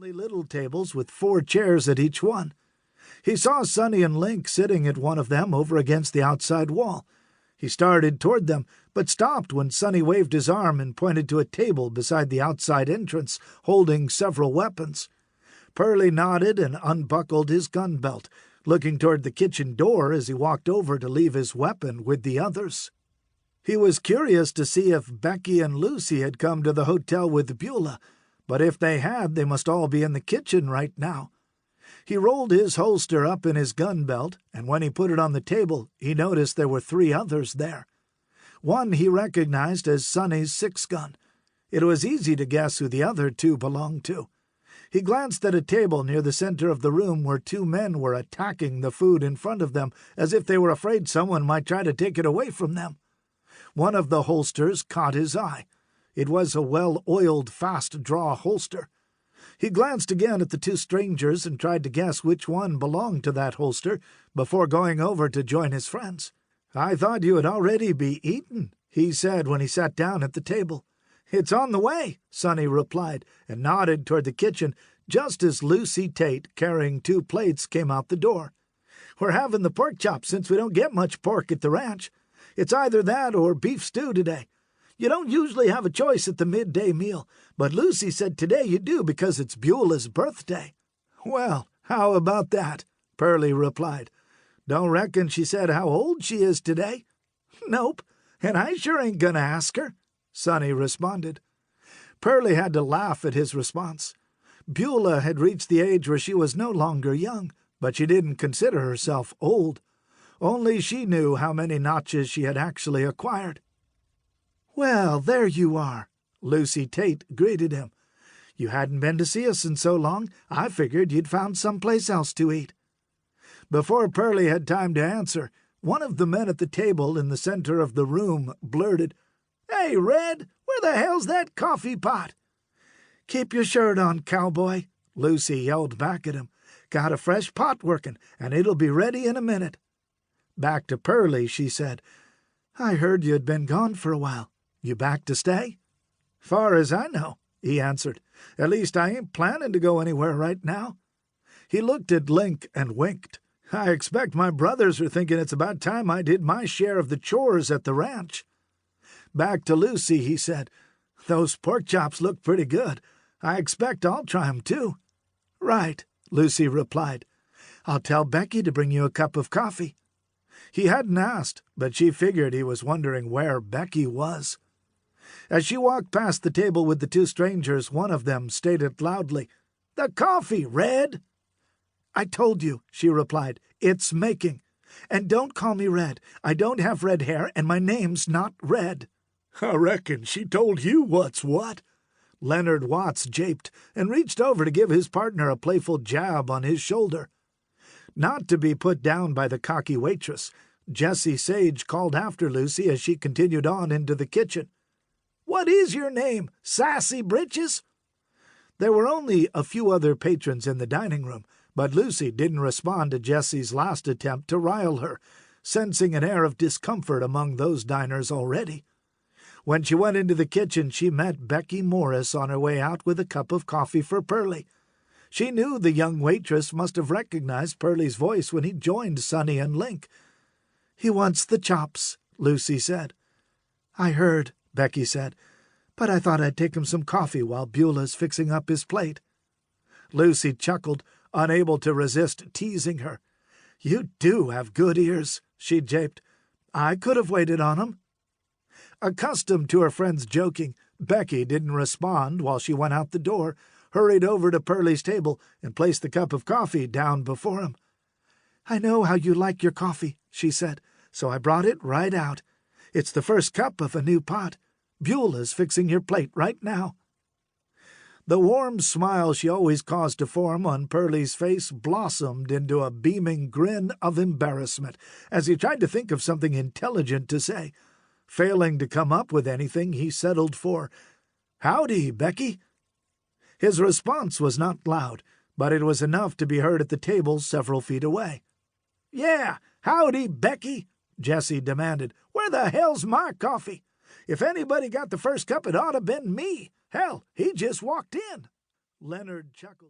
only little tables with 4 chairs at each one. He saw Sonny and Link sitting at one of them over against the outside wall. He started toward them, but stopped when Sonny waved his arm and pointed to a table beside the outside entrance, holding several weapons. Perley nodded and unbuckled his gun belt, looking toward the kitchen door as he walked over to leave his weapon with the others. He was curious to see if Becky and Lucy had come to the hotel with Beulah, but if they had, they must all be in the kitchen right now. He rolled his holster up in his gun belt, and when he put it on the table, he noticed there were 3 others there. One he recognized as Sonny's 6-gun. It was easy to guess who the other 2 belonged to. He glanced at a table near the center of the room where 2 men were attacking the food in front of them as if they were afraid someone might try to take it away from them. One of the holsters caught his eye. It was a well-oiled, fast-draw holster. He glanced again at the 2 strangers and tried to guess which one belonged to that holster before going over to join his friends. "I thought you would already be eaten," he said when he sat down at the table. "It's on the way," Sonny replied, and nodded toward the kitchen just as Lucy Tate, carrying 2 plates, came out the door. "We're having the pork chop since we don't get much pork at the ranch. It's either that or beef stew today. You don't usually have a choice at the midday meal, but Lucy said today you do because it's Beulah's birthday." "Well, how about that?" Perley replied. "Don't reckon she said how old she is today?" "Nope, and I sure ain't gonna ask her," Sonny responded. Perley had to laugh at his response. Beulah had reached the age where she was no longer young, but she didn't consider herself old. Only she knew how many notches she had actually acquired. "Well, there you are," Lucy Tate greeted him. "You hadn't been to see us in so long, I figured you'd found someplace else to eat." Before Perley had time to answer, one of the men at the table in the center of the room blurted, "Hey, Red, where the hell's that coffee pot?" "Keep your shirt on, cowboy," Lucy yelled back at him. "Got a fresh pot working, and it'll be ready in a minute." Back to Perley, she said, "I heard you had been gone for a while. You back to stay?" "Far as I know," he answered. "At least I ain't planning to go anywhere right now." He looked at Link and winked. "I expect my brothers are thinking it's about time I did my share of the chores at the ranch." Back to Lucy, he said, "Those pork chops look pretty good. I expect I'll try 'em too." "Right," Lucy replied. "I'll tell Becky to bring you a cup of coffee." He hadn't asked, but she figured he was wondering where Becky was. As she walked past the table with the 2 strangers, one of them stated loudly, "The coffee, Red!" "I told you," she replied. "It's making. And don't call me Red. I don't have red hair, and my name's not Red." "I reckon she told you what's what." Leonard Watts japed and reached over to give his partner a playful jab on his shoulder. Not to be put down by the cocky waitress, Jessie Sage called after Lucy as she continued on into the kitchen. "What is your name, Sassy Britches?" There were only a few other patrons in the dining room, but Lucy didn't respond to Jessie's last attempt to rile her, sensing an air of discomfort among those diners already. When she went into the kitchen, she met Becky Morris on her way out with a cup of coffee for Perley. She knew the young waitress must have recognized Perley's voice when he joined Sonny and Link. "He wants the chops," Lucy said. "I heard," Becky said, "but I thought I'd take him some coffee while Beulah's fixing up his plate." Lucy chuckled, unable to resist teasing her. "You do have good ears," she japed. "I could have waited on 'em." Accustomed to her friend's joking, Becky didn't respond while she went out the door, hurried over to Perley's table, and placed the cup of coffee down before him. "I know how you like your coffee," she said, "so I brought it right out. It's the first cup of a new pot. Beulah's fixing your plate right now." The warm smile she always caused to form on Perley's face blossomed into a beaming grin of embarrassment as he tried to think of something intelligent to say. Failing to come up with anything, he settled for, "Howdy, Becky." His response was not loud, but it was enough to be heard at the table several feet away. "Yeah, howdy, Becky," Jessie demanded. "Where the hell's my coffee? If anybody got the first cup, it ought to been me. Hell, he just walked in." Leonard chuckled.